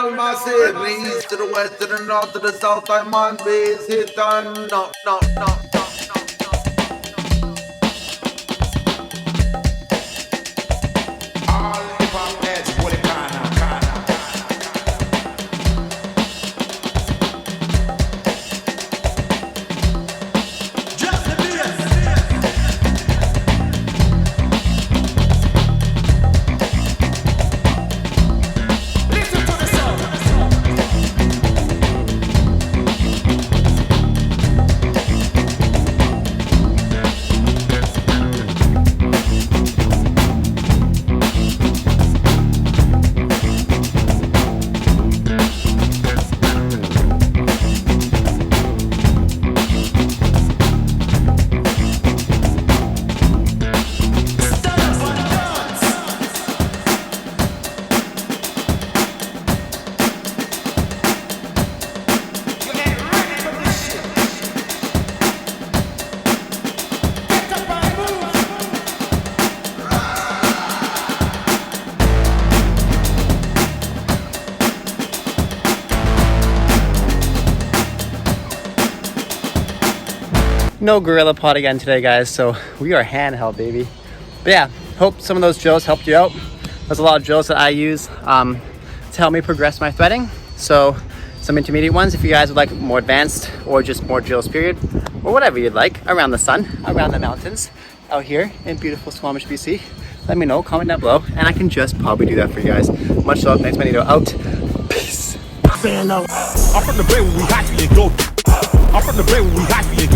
all massive. East to the west to the north to the south, I'm on base. Hit on knock, knock, knock. No gorilla pod again today, guys, so we are handheld, baby. But yeah, hope some of those drills helped you out. There's a lot of drills that I use to help me progress my threading. So some intermediate ones if you guys would like more advanced, or just more drills period, or whatever you'd like around the sun, around the mountains, out here in beautiful Squamish, BC. Let me know, comment down below, and I can just probably do that for you guys. Much love, Magnus.Magneto out. Peace. I'm from the Bay where we happy and go. I'm from the Bay where we happy and go.